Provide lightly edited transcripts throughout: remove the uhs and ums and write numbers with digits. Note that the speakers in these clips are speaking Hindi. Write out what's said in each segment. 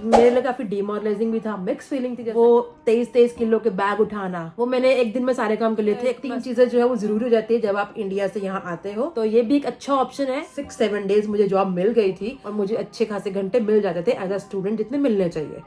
मेरे लिए काफी डिमोरलाइजिंग भी था, मिक्स फीलिंग थी। वो 23 किलो के बैग उठाना, वो मैंने एक दिन में सारे काम कर लिए थे। 3 चीजें जो है वो जरूरी हो जाती है जब आप इंडिया से यहाँ आते हो, तो ये भी एक अच्छा ऑप्शन है। 6-7 डेज मुझे जॉब मिल गई थी और मुझे अच्छे खासे घंटे मिल जाते थे एज अ स्टूडेंट, जितने मिलने चाहिए।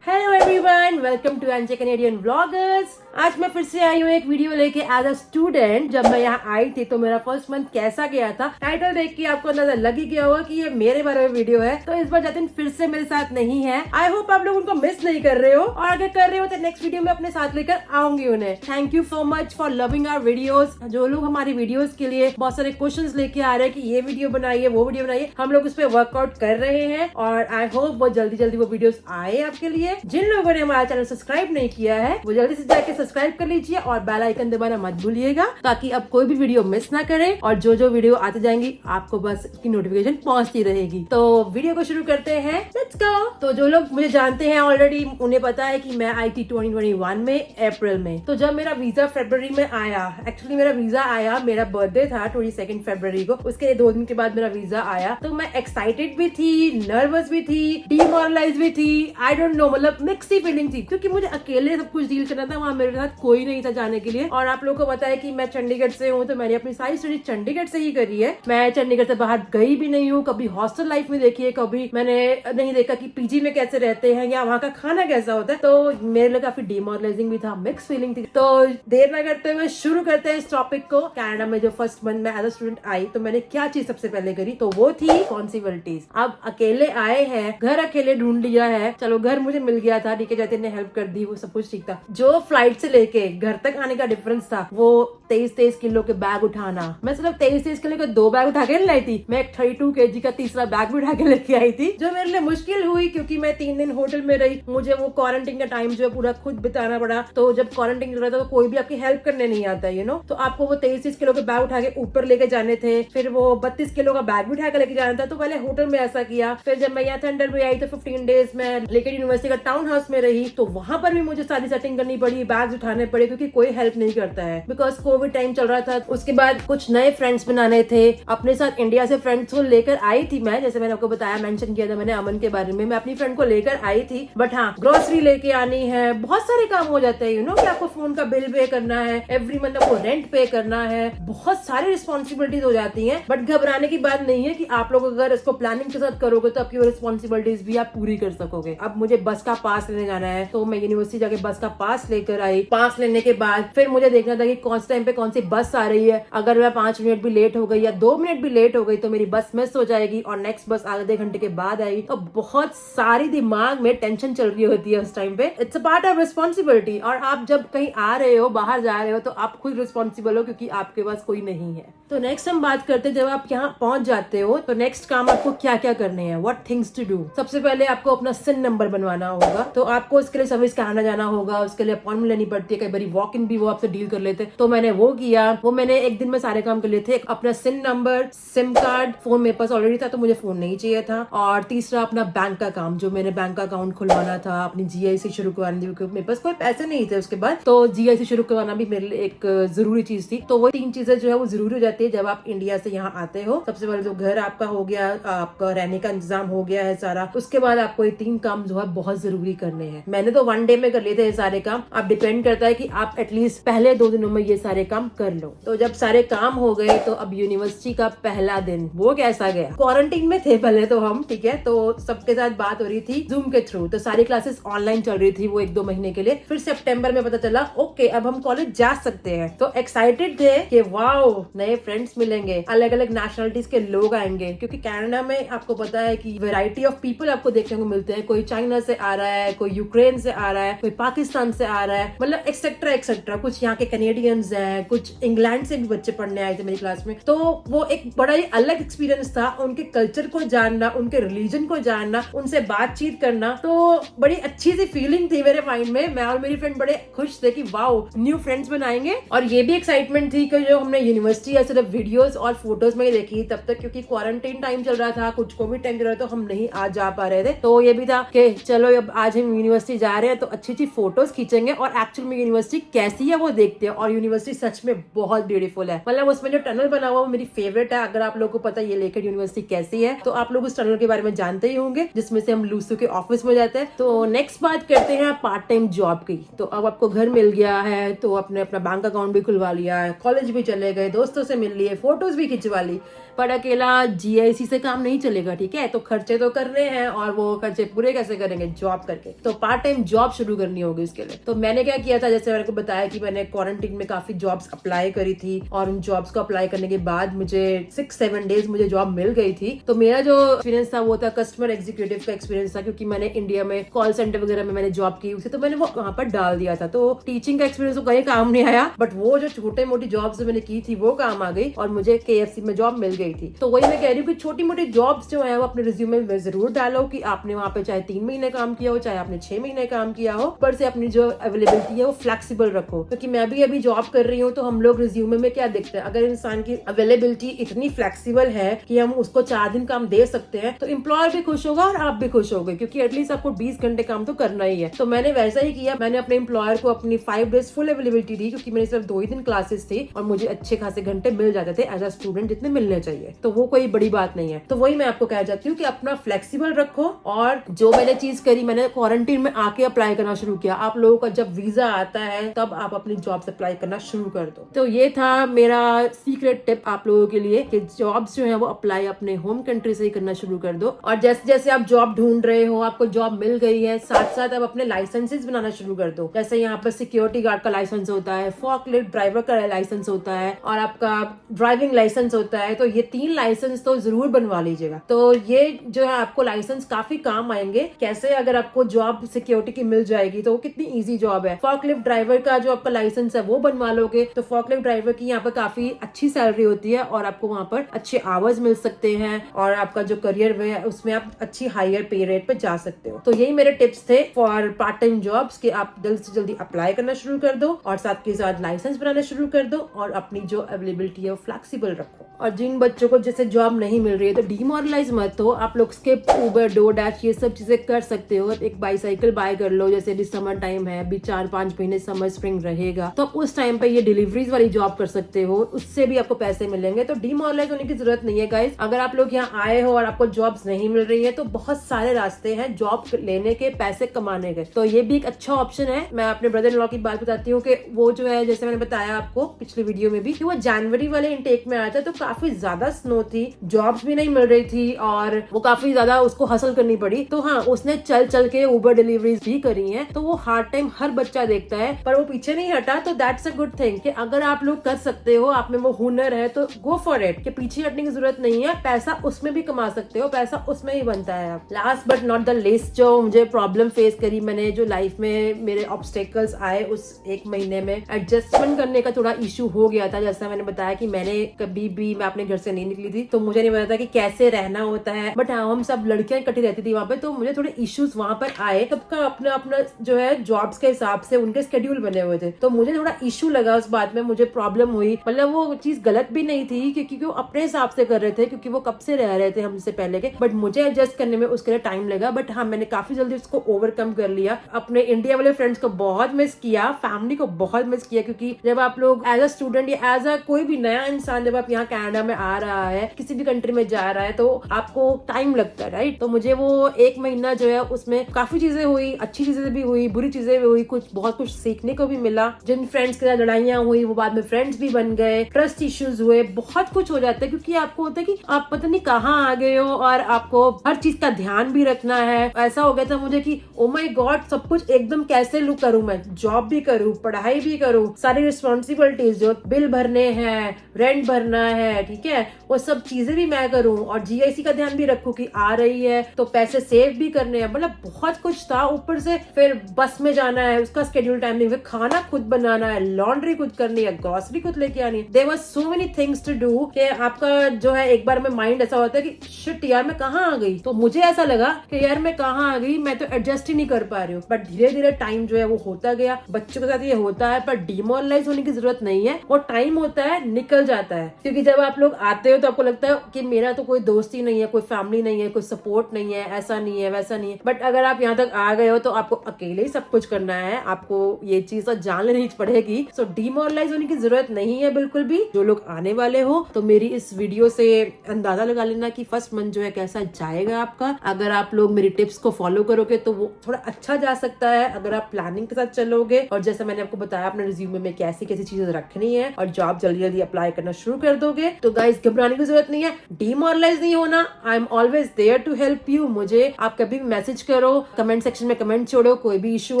Hello everyone, welcome to NJ Canadian vloggers. आज मैं फिर से आई हूँ एक वीडियो लेके एज अ स्टूडेंट। जब मैं यहाँ आई थी तो मेरा फर्स्ट मंथ कैसा गया था, टाइटल देख के आपको अंदाजा लग ही गया होगा कि ये मेरे बारे में वीडियो है। तो इस बार जतिन फिर से मेरे साथ नहीं है। आई होप आप लोग उनको मिस नहीं कर रहे हो, और अगर कर रहे हो तो नेक्स्ट वीडियो में अपने साथ लेकर आऊंगी उन्हें। Thank you so much for loving our videos. जो लोग हमारी वीडियोस के लिए बहुत सारे क्वेश्चंस लेके आ रहे हैं कि ये वीडियो बनाइए, वो वीडियो बनाइए, हम लोग उस पर वर्कआउट कर रहे हैं और आई होप वो जल्दी जल्दी वो वीडियोस आए आपके लिए। जिन लोगों ने हमारा चैनल सब्सक्राइब नहीं किया है वो जल्दी से जाके सब्सक्राइब कर लीजिए और बेल आइकन दबाना मत भूलिएगा, ताकि अब कोई भी वीडियो मिस ना करें और जो वीडियो आती जाएंगी आपको बस उसकी नोटिफिकेशन पहुंचती रहेगी। तो वीडियो को शुरू करते हैं, लेट्स गो। तो जो लोग मुझे जानते हैं ऑलरेडी, उन्हें पता है कि मैं आई थी 2021 में अप्रैल में। तो जब मेरा वीजा फरवरी में आया, एक्चुअली मेरा वीजा आया, मेरा बर्थडे था 22 फरवरी को, उसके 2 दिन के बाद मेरा वीजा आया। तो मैं एक्साइटेड भी थी, नर्वस भी थी, डिमोरलाइज भी थी, आई डोंट नो, मतलब मिक्स ही फीलिंग थी, क्योंकि मुझे अकेले सब कुछ डील करना था। वहाँ मेरे साथ कोई नहीं था जाने के लिए। और आप लोगों को पता है कि मैं चंडीगढ़ से हूँ, तो मैंने अपनी सारी स्टडी चंडीगढ़ से ही करी है। मैं चंडीगढ़ से बाहर गई भी नहीं हूँ, कभी हॉस्टल लाइफ में देखी है, कभी मैंने नहीं देखा कि पीजी में कैसे रहते हैं या वहाँ का खाना कैसा होता है। तो मेरे लिए काफी डिमोरलाइजिंग भी था, मिक्स फीलिंग थी। तो देर न करते हुए शुरू करते हैं इस टॉपिक को। कनाडा में जो फर्स्ट मंथ में एज अ स्टूडेंट आई, तो मैंने क्या चीज सबसे पहले करी, तो वो थी रिस्पॉन्सिबिलिटीज। अब अकेले आए हैं, घर अकेले ढूंढ लिया है, चलो घर मुझे मिल गया था, ठीक है, जाते ने हेल्प कर दी, वो सब कुछ ठीक था। जो फ्लाइट से लेके घर तक आने का डिफरेंस था, वो 23 किलो के बैग उठाना। मैं सिर्फ 23 किलो के 2 बैग उठा के लाई थी, मैं एक 32 kg का तीसरा बैग भी उठा के लेके आई थी, जो मेरे लिए मुश्किल हुई क्योंकि मैं 3 दिन होटल में रही। मुझे वो क्वारंटाइन का टाइम जो है पूरा खुद बिताना पड़ा। तो जब क्वारंटाइन चल रहा था तो कोई भी आपकी हेल्प करने नहीं आता, यू नो। तो आपको वो 23 किलो के बैग उठा के ऊपर लेके जाने थे, फिर वो 32 किलो का बैग भी उठा के लेके जाना था। तो पहले होटल में ऐसा किया, फिर जब मैं यहाँ थंडर में आई तो 15 डेज में लेकर यूनिवर्सिटी का टाउन हाउस में रही, तो वहां पर भी मुझे सारी सेटिंग करनी पड़ी, बैग उठाने पड़े, क्योंकि कोई हेल्प नहीं करता है, बिकॉज कोविड टाइम चल रहा था। उसके बाद कुछ नए फ्रेंड्स बनाने थे, अपने साथ इंडिया से फ्रेंड्स को लेकर आई थी मैं, जैसे मैंने आपको बताया, मेंशन किया था मैंने अमन के बारे में, मैं अपनी फ्रेंड को लेकर आई थी। बट हाँ, ग्रोसरी लेके आनी है, बहुत सारे काम हो जाते हैं, यू नो, कि आपको फोन का बिल पे करना है, एवरी मंथ आपको रेंट पे करना है, बहुत सारी रिस्पॉन्सिबिलिटीज हो जाती है। बट घबराने की बात नहीं है कि आप लोग अगर इसको प्लानिंग के साथ करोगे तो आपकी रिस्पॉन्सिबिलिटीज भी आप पूरी कर सकोगे। अब मुझे बस का पास लेने जाना है, तो मैं यूनिवर्सिटी जाके बस का पास लेकर आई। पास लेने के बाद फिर मुझे देखना था कि कौन से टाइम पे कौन सी बस आ रही है। अगर मैं 5 मिनट भी लेट हो गई या 2 मिनट भी लेट हो गई तो मेरी बस मिस हो जाएगी और नेक्स्ट बस आधे घंटे के बाद आएगी। तो बहुत सारी दिमाग में टेंशन चल रही होती है उस टाइम पे। It's a part of responsibility. और आप जब कहीं आ रहे हो, बाहर जा रहे हो, तो आप खुद रिस्पॉन्सिबल हो, क्योंकि आपके पास कोई नहीं है। तो नेक्स्ट हम बात करते हैं, जब आप यहाँ पहुंच जाते हो तो नेक्स्ट काम आपको क्या क्या करने हैं, व्हाट थिंग्स टू डू। सबसे पहले आपको अपना सिन नंबर बनवाना होगा, तो आपको उसके लिए सर्विस कनाडा जाना होगा, उसके लिए अपॉइंटमेंट लेनी पड़ती है, कई बार वॉक इन भी वो आपसे डील कर लेते हैं। तो मैंने वो किया, वो मैंने एक दिन में सारे काम कर लिए थे। अपना सिन नंबर, सिम कार्ड, फोन मेरे पास ऑलरेडी था तो मुझे फोन नहीं चाहिए था, और तीसरा अपना बैंक का काम, जो मैंने बैंक अकाउंट खुलवाना था, अपनी जीआईसी शुरू करवानी थी, क्योंकि मेरे पास कोई पैसे नहीं थे उसके बाद, तो जीआईसी शुरू करवाना भी मेरे लिए एक जरूरी चीज थी। तो वो 3 चीजें जो है वो जरूरी हो जाती है जब आप इंडिया से यहाँ आते हो। सबसे पहले तो घर आपका हो गया, आपका रहने का इंतजाम हो गया है सारा, उसके बाद आपको ये 3 काम जो है बहुत जरूरी करने हैं। मैंने तो 1 डे में कर लिए थे ये सारे काम। अब डिपेंड करता है कि आप एटलीस्ट पहले 2 दिनों में ये सारे काम कर लो। तो जब सारे काम हो गए तो अब यूनिवर्सिटी का पहला दिन वो कैसा गया। क्वारंटीन में थे पहले तो हम, ठीक है, तो सबके साथ बात हो रही थी जूम के थ्रू, तो सारी क्लासेस ऑनलाइन चल रही थी वो 1-2 महीने के लिए। फिर सितंबर में पता चला ओके अब हम कॉलेज जा सकते हैं, तो एक्साइटेड थे कि वाओ नए फ्रेंड्स मिलेंगे, अलग अलग नेशनलिटीज के लोग आएंगे, क्योंकि कनाडा में आपको पता है कि वैरायटी ऑफ पीपल आपको देखने को मिलते हैं। कोई चाइना से आ रहा है, कोई यूक्रेन से आ रहा है, कोई पाकिस्तान से आ रहा है, मतलब एक्सेट्रा एक्सेट्रा। कुछ यहाँ के कैनेडियंस हैं, कुछ इंग्लैंड से भी बच्चे पढ़ने आए थे मेरी क्लास में। तो वो एक बड़ा ही अलग एक्सपीरियंस था, उनके कल्चर को जानना, उनके रिलीजन को जानना, उनसे बातचीत करना, तो बड़ी अच्छी सी फीलिंग थी मेरे माइंड में। मैं और मेरी फ्रेंड बड़े खुश थे कि वाओ न्यू फ्रेंड्स बनाएंगे। और ये भी एक्साइटमेंट थी कि जो हमने यूनिवर्सिटी या सिर्फ वीडियोस और फोटोज में ही देखी तब तक, क्योंकि क्वारंटाइन टाइम चल रहा था, कुछ कोविड टाइम चल रहा था, तो हम नहीं आज जा पा रहे थे। तो ये भी था कि चलो अब आज हम यूनिवर्सिटी जा रहे हैं तो अच्छी अच्छी फोटोज खींचेंगे और एक्चुअल में यूनिवर्सिटी कैसी है वो देखते हैं। और यूनिवर्सिटी सच में बहुत ब्यूटीफुल है, मतलब उसमें जो टनल बना हुआ वो मेरी फेवरेट है। अगर आप लोगों को पता है ये लेकर यूनिवर्सिटी कैसी है तो आप लोग उस टनल के बारे में जानते ही होंगे, जिसमें से हम लूसू के ऑफिस में जाते हैं। तो नेक्स्ट बात करते हैं पार्ट टाइम जॉब की। तो अब आपको घर मिल गया है तो अपने अपना बैंक अकाउंट भी खुलवा लिया है, कॉलेज भी चले गए, दोस्तों से मिल लिए, फोटोज भी खिंचवा ली, पर अकेला GIC से काम नहीं चलेगा, ठीक है। तो खर्चे तो करने हैं और वो खर्चे पूरे कैसे करेंगे, जॉब करके। तो पार्ट टाइम जॉब शुरू करनी होगी उसके लिए। तो मैंने क्या किया था, जैसे मैंने को बताया कि मैंने क्वारंटीन में काफी जॉब्स अप्लाई करी थी और उन जॉब्स को अप्लाई करने के बाद मुझे 6-7 डेज मुझे जॉब मिल गई थी। तो मेरा जो एक्सपीरियंस था वो था कस्टमर एग्जीक्यूटिव का एक्सपीरियंस था, क्योंकि मैंने इंडिया में कॉल सेंटर वगैरह में मैंने जॉब की थी, तो मैंने वो वहां पर डाल दिया था। तो टीचिंग का एक्सपीरियंस तो कहीं काम नहीं आया, बट वो जो छोटे मोटी जॉब्स मैंने की थी वो काम आ गई और मुझे KFC में जॉब मिल गई थी। तो वही मैं कह रही हूँ कि छोटी मोटी जॉब्स जो है वो अपने रिज्यूमे में जरूर डालो कि आपने वहां पे चाहे 3 महीने काम किया हो, चाहे आपने 6 महीने काम किया हो, पर से अपनी जो अवेलेबिलिटी है वो फ्लेक्सिबल रखो। क्योंकि मैं भी अभी जॉब कर रही हूँ तो हम लोग रिज्यूमे में क्या देखते हैं, अगर इंसान की अवेलेबिलिटी इतनी फ्लेक्सिबल है कि हम उसको 4 दिन काम दे सकते हैं तो एम्प्लॉयर भी खुश होगा और आप भी खुश होगे, क्योंकि एटलीस्ट आपको 20 घंटे काम तो करना ही है। तो मैंने वैसा ही किया, मैंने अपने एम्प्लॉयर को अपनी 5 डेज फुल अवेलेबिलिटी दी, क्योंकि मेरी सिर्फ 2 ही दिन क्लासेस थी और मुझे अच्छे खासे घंटे मिल जाते थे एज अ स्टूडेंट जितने मिलने चाहिए। तो वो कोई बड़ी बात नहीं है। तो वही मैं आपको कह जाती हूँ कि अपना फ्लेक्सिबल रखो। और जो मैंने चीज करी, मैंने क्वारंटीन में आके अप्लाई करना शुरू किया। आप लोगों का जब वीजा आता है तब आप अपनी जॉब अप्लाई करना शुरू कर दो। तो ये था मेरा सीक्रेट टिप आप लोगों के लिए कि जॉब्स जो है वो अप्लाई अपने होम कंट्री से ही करना शुरू कर दो। और जैसे जैसे आप जॉब ढूंढ रहे हो, आपको जॉब मिल गई है, साथ साथ आप अपने लाइसेंसेस बनाना शुरू कर दो। जैसे यहाँ पर सिक्योरिटी गार्ड का लाइसेंस होता है, फॉकलिफ्ट ड्राइवर का लाइसेंस होता है और आपका ड्राइविंग लाइसेंस होता है। तो ये 3 लाइसेंस तो जरूर बनवा लीजिएगा। तो ये जो है आपको लाइसेंस काफी काम आएंगे। कैसे, अगर आपको जॉब सिक्योरिटी की मिल जाएगी तो वो कितनी इजी जॉब है। फॉकलिफ्ट ड्राइवर का जो आपका लाइसेंस है वो बनवा लोगे तो फॉकलिफ्ट ड्राइवर की यहाँ पर काफी अच्छी सैलरी होती है और आपको वहाँ पर अच्छे आवर्स मिल सकते हैं और आपका जो करियर है उसमें आप अच्छी हायर पे रेट पे जा सकते हो। तो यही मेरे टिप्स थे फॉर पार्ट टाइम जॉब्स कि आप जल्द से जल्दी अप्लाई करना शुरू कर दो और साथ के साथ लाइसेंस बनाना शुरू कर दो और अपनी जो अवेलेबिलिटी है वो फ्लेक्सिबल रखो। और जिन बच्चों को जैसे जॉब नहीं मिल रही है तो डिमोरलाइज मत हो, आप लोग स्किप, उबर, डोरडैश ये सब चीजें कर सकते हो। एक बाईसाइकिल बाय कर लो, जैसे अभी समर टाइम है, अभी 4-5 महीने समर स्प्रिंग रहेगा तो उस टाइम पे ये डिलीवरीज वाली जॉब कर सकते हो, उससे भी आपको पैसे मिलेंगे। तो डिमोरलाइज होने की जरूरत नहीं है गाइस। अगर आप लोग यहाँ आए हो और आपको जॉब्स नहीं मिल रही है तो बहुत सारे रास्ते हैं जॉब लेने के, पैसे कमाने के। तो ये भी एक अच्छा ऑप्शन है। मैं अपने ब्रदर इन लॉ की बात बताती हूँ कि वो जो है, जैसे मैंने बताया आपको पिछली वीडियो में भी, कि वो जनवरी वाले इनटेक में आया था तो काफी ज्यादा स्नो थी, जॉब्स भी नहीं मिल रही थी और वो काफी ज्यादा उसको हसल करनी पड़ी। तो हाँ, उसने चल चल के उबर डिलीवरीज भी करी हैं। तो वो हार्ड टाइम हर बच्चा देखता है पर वो पीछे नहीं हटा। तो दैट्स अ गुड थिंग कि अगर आप लोग कर सकते हो, आप में वो हुनर है तो गो फॉर इट, कि पीछे हटने की जरूरत नहीं है। पैसा उसमें भी कमा सकते हो, पैसा उसमें ही बनता है। आप last but not the least जो मुझे प्रॉब्लम फेस करी मैंने, जो लाइफ में मेरे ऑब्स्टेकल्स आए उस 1 महीने में, एडजस्टमेंट करने का थोड़ा इशू हो गया था। जैसा मैंने बताया कि मैंने कभी भी, मैं अपने घर से नहीं निकली थी तो मुझे नहीं पता था कि कैसे रहना होता है। बट हाँ, हम सब लड़कियां इकट्ठी रहती थी वहां पे, तो मुझे थोड़े इश्यूज वहां पर आए। सबका अपना अपना जो है जॉब्स के हिसाब से उनके शेड्यूल बने हुए थे, तो मुझे थोड़ा इशू लगा उस बात में, मुझे प्रॉब्लम हुई। मतलब वो चीज गलत भी नहीं थी क्योंकि वो अपने हिसाब से कर रहे थे, क्योंकि वो कब से रह रहे थे हमसे पहले के। बट मुझे एडजस्ट करने में उसके लिए टाइम लगा। बट हाँ, मैंने काफी जल्दी उसको ओवरकम कर लिया। अपने इंडिया वाले फ्रेंड्स को बहुत मिस किया, फैमिली को बहुत मिस किया, क्योंकि जब आप लोग एज अ स्टूडेंट या एज अ कोई भी नया इंसान जब आप यहाँ कनाडा में आ रहा है, किसी भी कंट्री में जा रहा है, तो आपको टाइम लगता है, राइट। तो मुझे वो 1 महीना जो है उसमें काफी चीजें हुई, अच्छी चीजें भी हुई, बुरी चीजें भी हुई, बहुत कुछ सीखने को भी मिला। जिन फ्रेंड्स के साथ लड़ाइयां हुई वो बाद में फ्रेंड्स भी बन गए, ट्रस्ट इश्यूज हुए, बहुत कुछ हो जाता है, क्योंकि आपको होता है कि आप पता नहीं कहाँ आ गए हो और आपको हर चीज का ध्यान भी रखना है। ऐसा हो गया था मुझे कि ओ माय गॉड, सब कुछ एकदम कैसे लुक करूं, मैं जॉब भी करूं, पढ़ाई भी करूं, सारी रिस्पॉन्सिबिलिटीज, जो बिल भरने हैं, रेंट भरना है, ठीक है, वो सब चीजें भी मैं करूं और GIC का ध्यान भी रखूं कि आ रही है तो पैसे सेव भी करने हैं। मतलब बहुत कुछ था। ऊपर से फिर बस में जाना है, उसका स्केड्यूल टाइम नहीं, फिर खाना खुद बनाना है, लॉन्ड्री खुद करनी है, ग्रोसरी खुद लेके आनी है। There were so many things to do कि आपका जो है एक बार में माइंड ऐसा होता है कि शिट यार मैं कहाँ आ गई। तो मुझे ऐसा लगा कि यार मैं कहाँ आ गई, मैं तो एडजस्ट ही नहीं कर पा रही हूँ। बट धीरे धीरे टाइम जो है वो होता गया। बच्चों के साथ ये होता है, पर डिमोरलाइज होने की जरूरत नहीं है। वो टाइम होता है, निकल जाता है, क्योंकि जब आप लोग आते हो तो आपको लगता है कि मेरा तो कोई दोस्त ही नहीं है, कोई फैमिली नहीं है, कोई सपोर्ट नहीं है, ऐसा नहीं है, वैसा नहीं है। बट अगर आप यहाँ तक आ गए हो तो आपको अकेले ही सब कुछ करना है, आपको ये चीज जान लेनी पड़ेगी। सो डिमोरलाइज होने की जरूरत नहीं है बिल्कुल भी। जो लोग आने वाले हो तो मेरी इस वीडियो से अंदाजा लगा लेना कि फर्स्ट मंथ जो है कैसा जाएगा आपका। अगर आप लोग मेरी टिप्स को फॉलो करोगे तो वो थोड़ा अच्छा जा सकता है, अगर आप प्लानिंग के साथ चलोगे और जैसे मैंने आपको बताया अपने रिज्यूमे में कैसी कैसी चीजें रखनी है और जॉब जल्दी जल्दी अप्लाई करना शुरू कर दोगे। तो गाइस घबराने की जरूरत नहीं है, डिमोरलाइज नहीं होना। I am always there to help you. मुझे आप कभी भी मैसेज करो, कमेंट सेक्शन में कमेंट छोड़ो, कोई भी इशू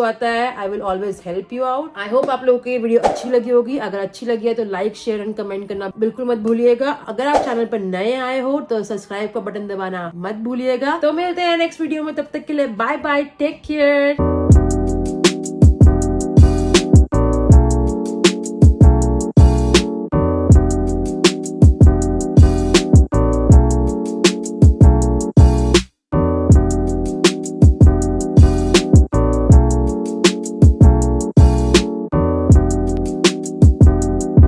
आता है I will always help you out. I hope आप लोगों को ये वीडियो अच्छी लगी होगी। अगर अच्छी लगी है तो लाइक शेयर एंड कमेंट करना बिल्कुल मत भूलिएगा। अगर आप चैनल पर नए आए हो तो सब्सक्राइब का बटन दबाना मत भूलिएगा। तो मिलते हैं नेक्स्ट वीडियो में, तब तक के लिए बाय बाय, टेक केयर।